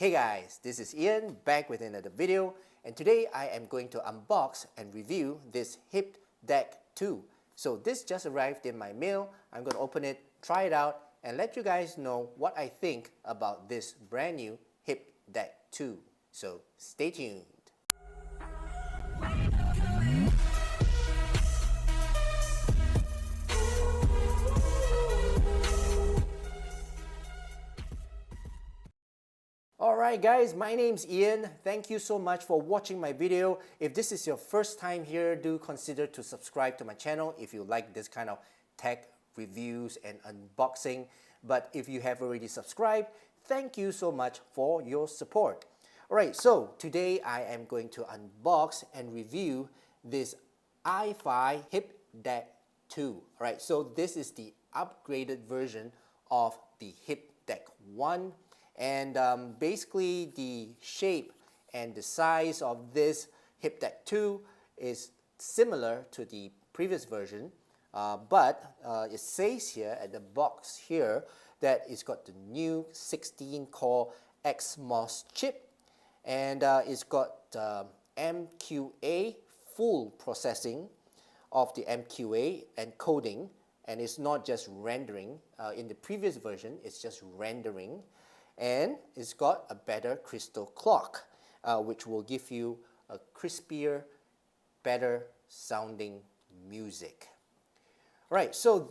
Hey guys, this is Ian back with another video, and today I am going to unbox and review this Hip Dac 2. So this just arrived in my mail. I'm going to open it, try it out, and let you guys know what I think about this brand new Hip Dac 2. So stay tuned. Alright guys, my name's Ian. Thank you so much for watching my video. If this is your first time here, do consider to subscribe to my channel if you like this kind of tech reviews and unboxing. But if you have already subscribed, thank you so much for your support. Alright, so today I am going to unbox and review this iFi Hip Dac 2. Alright, so this is the upgraded version of the Hip Dac 1. And basically the shape and the size of this Hip Dac 2 is similar to the previous version, but it says here at the box here that it's got the new 16-core XMOS chip, and it's got MQA full processing of the MQA encoding, and it's not just rendering. In the previous version, it's just rendering. And it's got a better crystal clock, which will give you a crispier, better sounding music. Right, so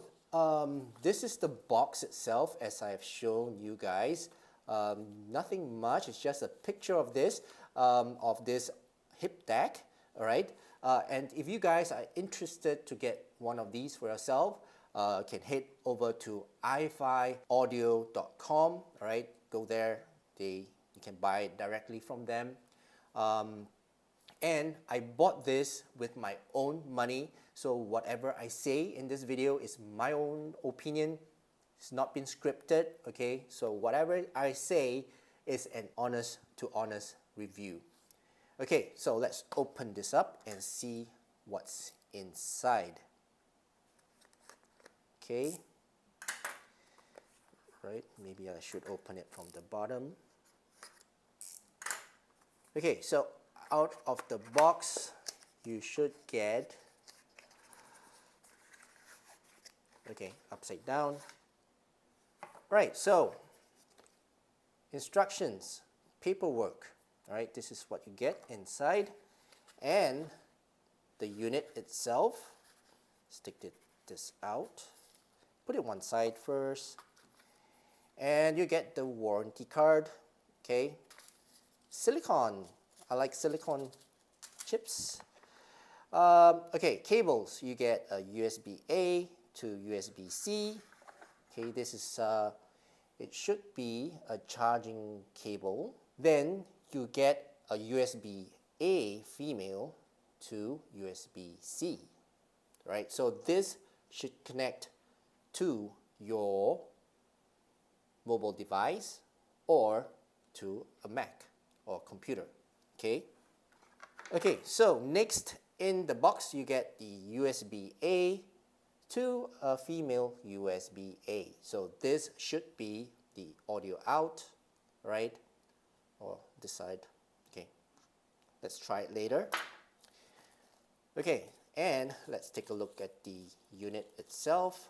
this is the box itself, as I've shown you guys. Nothing much, it's just a picture of this Hip Dac, all right? And if you guys are interested to get one of these for yourself, can head over to ifiaudio.com, all right? Go there, you can buy it directly from them. And I bought this with my own money, so whatever I say in this video is my own opinion. It's not been scripted, okay? So whatever I say is an honest to honest review. Okay, so let's open this up and see what's inside. Okay. Right, maybe I should open it from the bottom. Okay, so out of the box, you should get, okay, upside down. Right, so instructions, paperwork. All right, this is what you get inside, and the unit itself. Let's take this out. Put it one side first. And you get the warranty card, okay? Silicone, I like silicone chips. Okay, cables, you get a USB-A to USB-C. Okay, this is, it should be a charging cable. Then you get a USB-A female to USB-C, right? So this should connect to your mobile device or to a Mac or computer, okay? Okay, so next in the box you get the USB-A to a female USB-A. So this should be the audio out, right? Or this side, okay. Let's try it later. Okay, and let's take a look at the unit itself.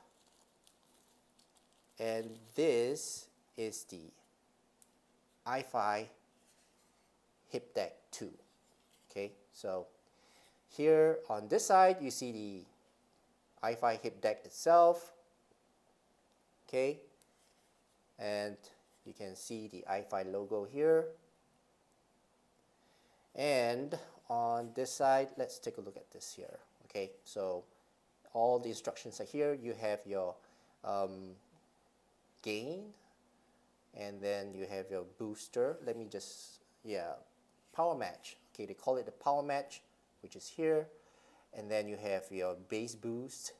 And this is the iFi Hip Dac 2. Okay, so here on this side you see the iFi Hip Dac itself. Okay, and you can see the iFi logo here. And on this side, let's take a look at this here. Okay, so all the instructions are here. You have your gain, and then you have your booster. Let me just, power match. Okay, they call it the power match, which is here. And then you have your bass boost,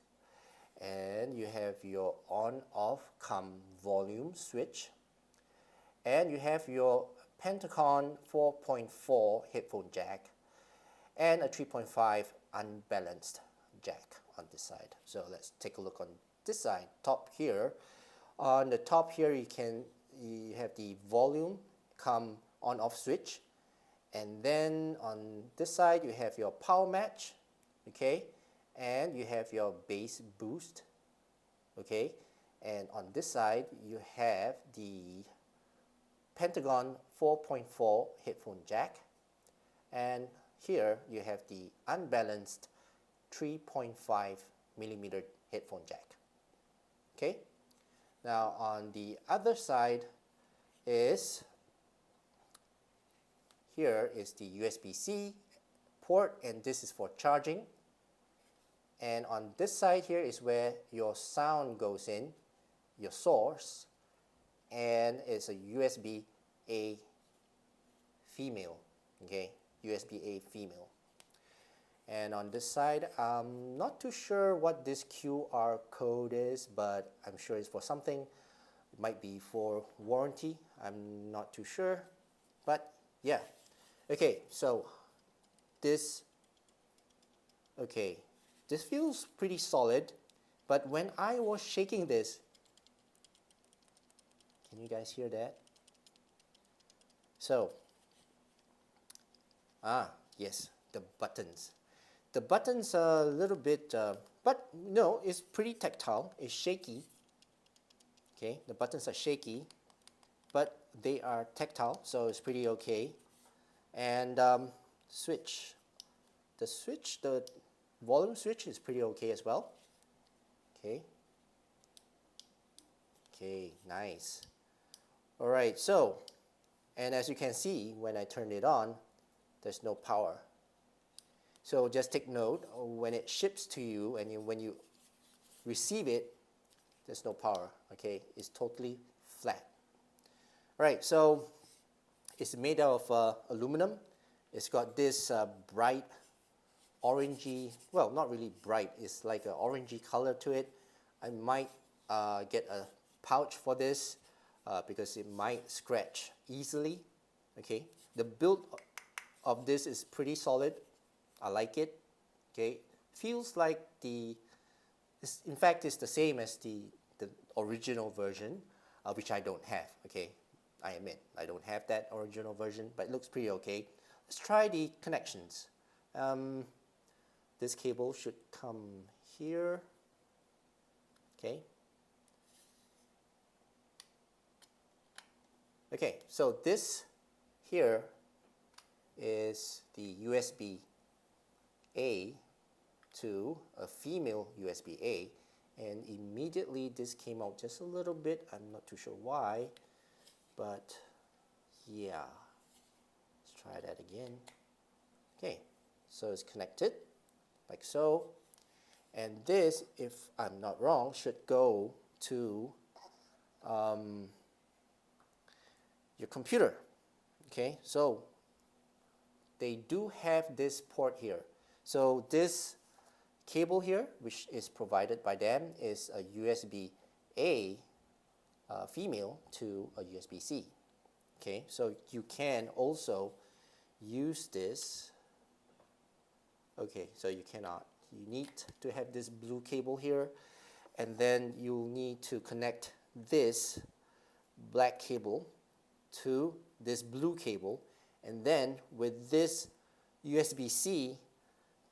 and you have your on-off volume switch, and you have your Pentacon 4.4 headphone jack, and a 3.5 unbalanced jack on this side. So let's take a look on this side, top here. On the top here you have the volume on off switch. And then on this side you have your power match, okay, and you have your bass boost, okay, and on this side you have the Pentagon 4.4 headphone jack, and here you have the unbalanced 3.5mm headphone jack. Okay, now on the other side is, here is the USB-C port, and this is for charging. And on this side here is where your sound goes in, your source, and it's a USB-A female, okay, USB-A female. And on this side, I'm not too sure what this QR code is, but I'm sure it's for something. It might be for warranty, I'm not too sure, but yeah. Okay, so this feels pretty solid, but when I was shaking this, can you guys hear that? So, yes, the buttons. The buttons are a little bit, but no, it's pretty tactile, it's shaky. Okay, the buttons are shaky, but they are tactile, so it's pretty okay. And switch. The volume switch is pretty okay as well. Okay. Okay, nice. Alright, so, and as you can see, when I turn it on, there's no power. So just take note, when it ships to you and when you receive it, there's no power, okay? It's totally flat. Right, so it's made out of aluminum. It's got this bright orangey, well, not really bright, it's like an orangey color to it. I might get a pouch for this because it might scratch easily, okay? The build of this is pretty solid. I like it, okay? Feels like in fact, it's the same as the original version, which I don't have, okay? I admit, I don't have that original version, but it looks pretty okay. Let's try the connections. This cable should come here, okay? Okay, so this here is the USB-A to a female USB-A, and immediately this came out just a little bit. I'm not too sure why, but yeah, let's try that again. Okay, so it's connected like so, and this, if I'm not wrong, should go to your computer. Okay, so they do have this port here. So this cable here, which is provided by them, is a USB-A female to a USB-C. Okay, so you can also use this. Okay, so you cannot. You need to have this blue cable here, and then you'll need to connect this black cable to this blue cable, and then with this USB-C,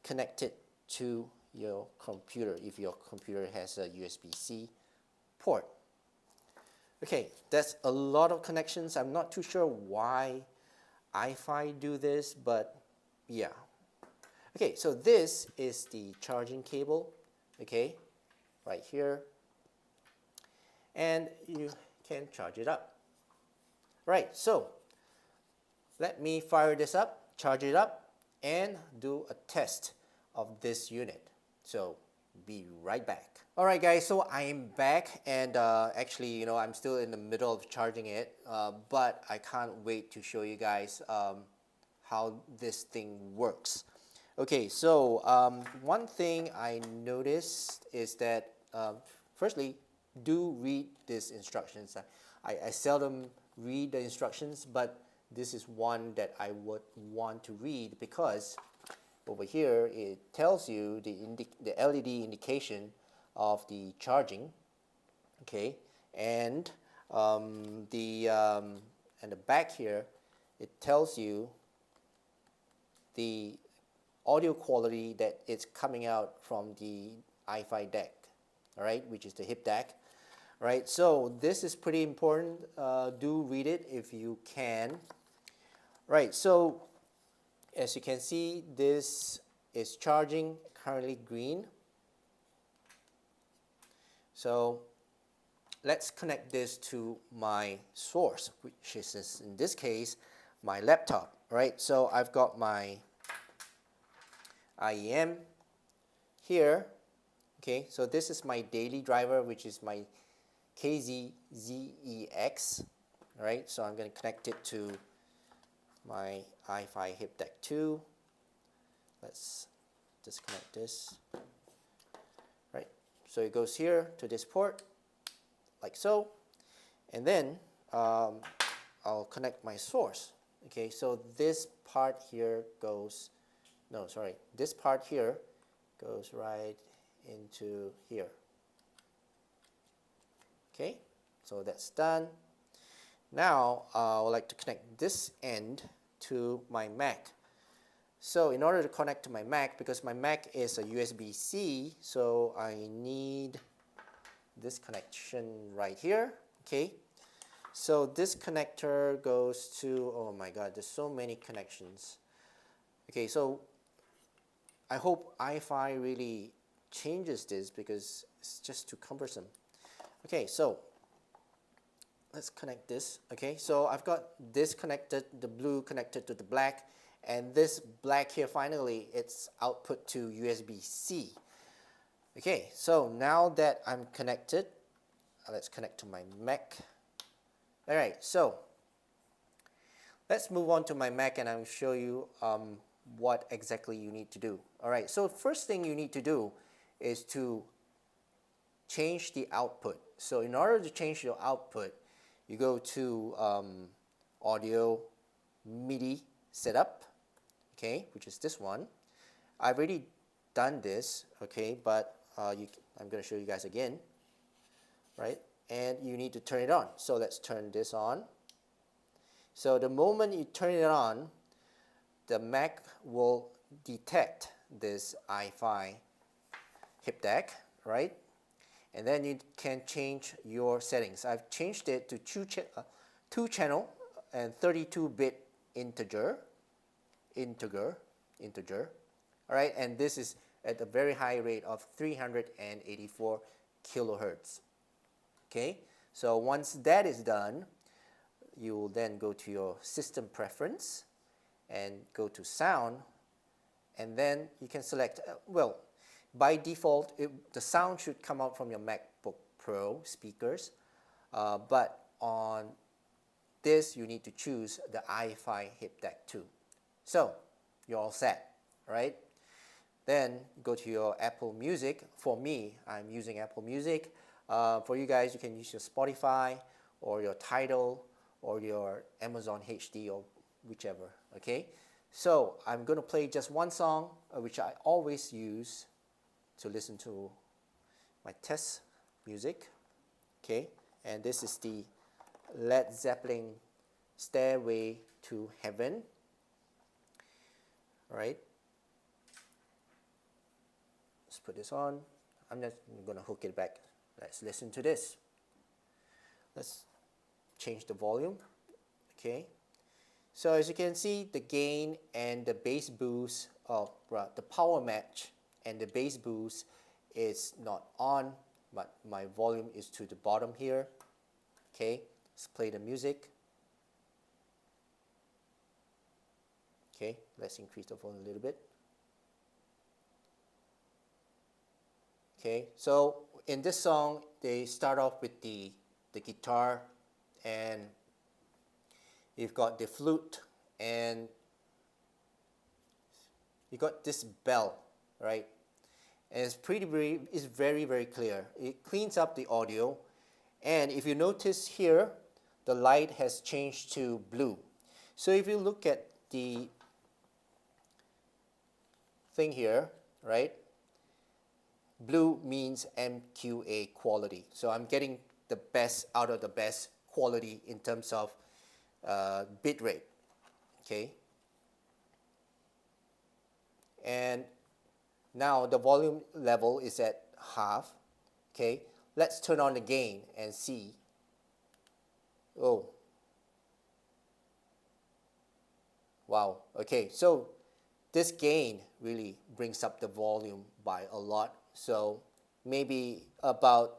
connect it to your computer if your computer has a USB-C port. Okay, that's a lot of connections. I'm not too sure why iFi do this, but yeah. Okay, so this is the charging cable, okay, right here, and you can charge it up. Right, so let me fire this up, charge it up, and do a test of this unit. So be right back. Alright guys, so I'm back, and actually, you know, I'm still in the middle of charging it, but I can't wait to show you guys how this thing works. Okay, so one thing I noticed is that, firstly, do read these instructions. I seldom read the instructions, but this is one that I would want to read, because over here it tells you the LED indication of the charging, okay, and the back here it tells you the audio quality that is coming out from the hi-fi DAC, all right, which is the Hip Dac. Right, so this is pretty important. Do read it if you can. Right, so as you can see, this is charging, currently green. So let's connect this to my source, which is in this case my laptop. Right, so I've got my IEM here. Okay, so this is my daily driver, which is my KZZEX. Right, so I'm going to connect it to my hi-fi Hip Dac 2. Let's disconnect this. Right, so it goes here to this port, like so, and then I'll connect my source. Okay, so this part here goes, no, sorry, this part here goes right into here. Okay, so that's done. Now I would like to connect this end to my Mac. So in order to connect to my Mac, because my Mac is a USB-C, so I need this connection right here. Okay, so this connector goes to, oh my god, there's so many connections. Okay, so I hope hi-fi really changes this because it's just too cumbersome. Okay, so let's connect this. Okay, so I've got this connected, the blue connected to the black, and this black here, finally, it's output to USB-C. Okay, so now that I'm connected, let's connect to my Mac. All right, so let's move on to my Mac and I'll show you what exactly you need to do. All right, so first thing you need to do is to change the output. So in order to change your output, you go to audio MIDI setup, okay, which is this one. I've already done this, okay, but I'm going to show you guys again, right? And you need to turn it on. So let's turn this on. So the moment you turn it on, the Mac will detect this hi-fi Hip Dac, right? And then you can change your settings. I've changed it to two channel and 32-bit integer. All right, and this is at a very high rate of 384 kilohertz. Okay, so once that is done, you will then go to your system preference and go to sound, and then you can select, well, by default, the sound should come out from your MacBook Pro speakers, but on this, you need to choose the hi-fi Hip Dac 2. So, you're all set, right? Then go to your Apple Music. For me, I'm using Apple Music. For you guys, you can use your Spotify or your Tidal or your Amazon HD or whichever, okay? So, I'm going to play just one song, which I always use to listen to my test music, okay? And this is the Led Zeppelin Stairway to Heaven, all right? Let's put this on. I'm just gonna hook it back. Let's listen to this. Let's change the volume, okay? So as you can see, the gain and the bass boost, the power match and the bass boost is not on, but my volume is to the bottom here. Okay, let's play the music. Okay, let's increase the volume a little bit. Okay, so in this song, they start off with the guitar, and you've got the flute, and you got this bell, right? And it's very, very clear. It cleans up the audio, and if you notice here, the light has changed to blue. So if you look at the thing here, right? Blue means MQA quality. So I'm getting the best out of the best quality in terms of bit rate. Okay. And now the volume level is at half. Okay. Let's turn on the gain and see. Oh. Wow. Okay. So this gain really brings up the volume by a lot. So maybe about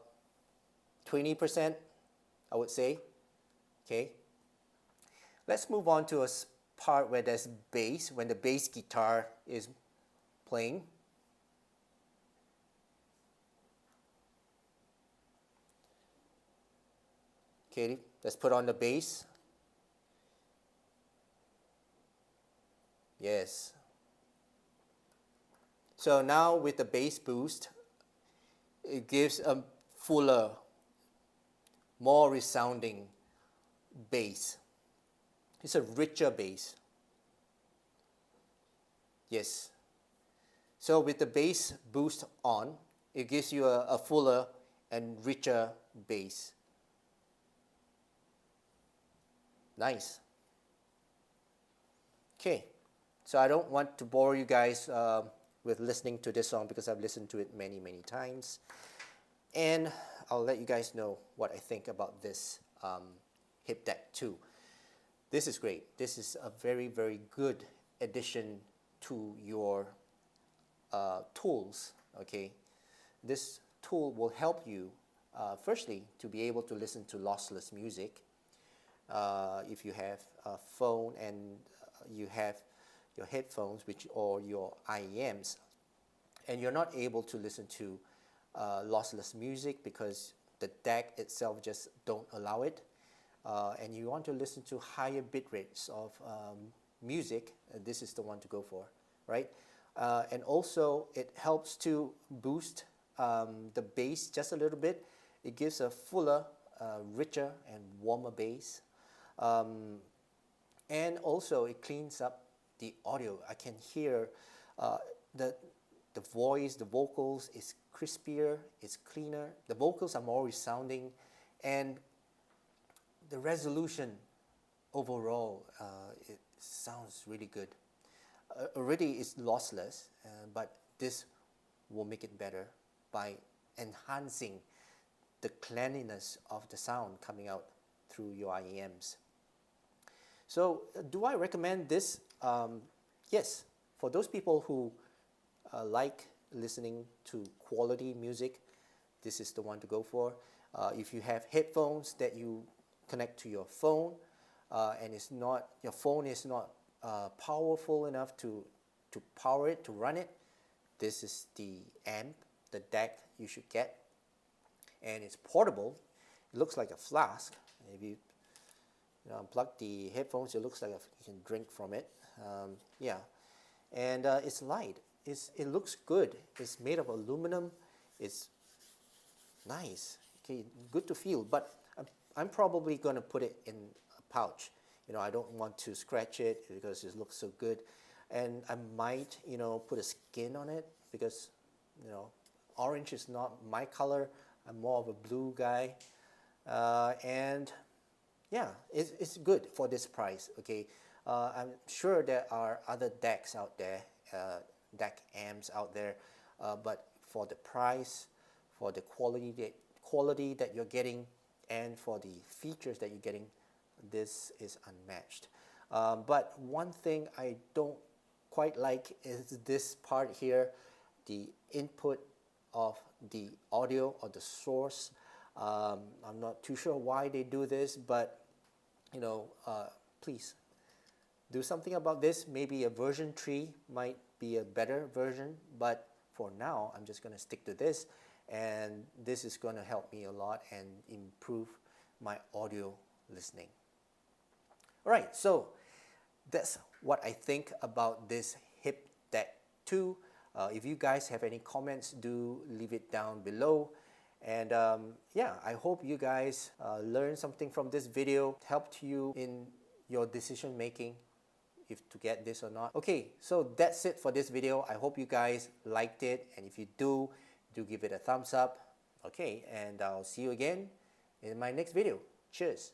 20%, I would say. Okay. Let's move on to a part where there's bass, when the bass guitar is playing. Okay, let's put on the bass. Yes. So now with the bass boost, it gives a fuller, more resounding bass. It's a richer bass. Yes. So with the bass boost on, it gives you a fuller and richer bass. Nice. Okay. So I don't want to bore you guys with listening to this song because I've listened to it many, many times. And I'll let you guys know what I think about this Hip Dac 2. This is great. This is a very, very good addition to your tools. Okay, this tool will help you firstly to be able to listen to lossless music. If you have a phone and you have your headphones, or your IEMs, and you're not able to listen to lossless music because the DAC itself just don't allow it, and you want to listen to higher bit rates of music, this is the one to go for, right? And also it helps to boost the bass just a little bit. It gives a fuller, richer and warmer bass, and also it cleans up the audio. I can hear the voice, the vocals is crispier, it's cleaner. The vocals are more resounding, and the resolution overall, it sounds really good. Already it's lossless, but this will make it better by enhancing the cleanliness of the sound coming out through your IEMs. So do I recommend this? Yes, for those people who like listening to quality music, this is the one to go for. If you have headphones that you connect to your phone, and your phone is not powerful enough to power it, to run it, this is the amp, the DAC you should get. And it's portable. It looks like a flask. If you unplug the headphones, it looks like you can drink from it. Yeah, and it's light. It looks good. It's made of aluminum. It's nice. Okay, good to feel. But I'm probably going to put it in a pouch. I don't want to scratch it because it looks so good, and I might put a skin on it because orange is not my color. I'm more of a blue guy, and yeah, it's good for this price. Okay, I'm sure there are other DACs out there, DAC amps out there, but for the price, for the quality that you're getting, and for the features that you're getting, this is unmatched. But one thing I don't quite like is this part here, the input of the audio or the source. I'm not too sure why they do this, but please do something about this. Maybe a version 3 might be a better version, but for now I'm just going to stick to this, and this is going to help me a lot and improve my audio listening. Alright, so that's what I think about this Hip Dac 2. If you guys have any comments, do leave it down below. And yeah, I hope you guys learned something from this video, helped you in your decision making if to get this or not. Okay, so that's it for this video. I hope you guys liked it, and if you do give it a thumbs up. Okay, and I'll see you again in my next video. Cheers.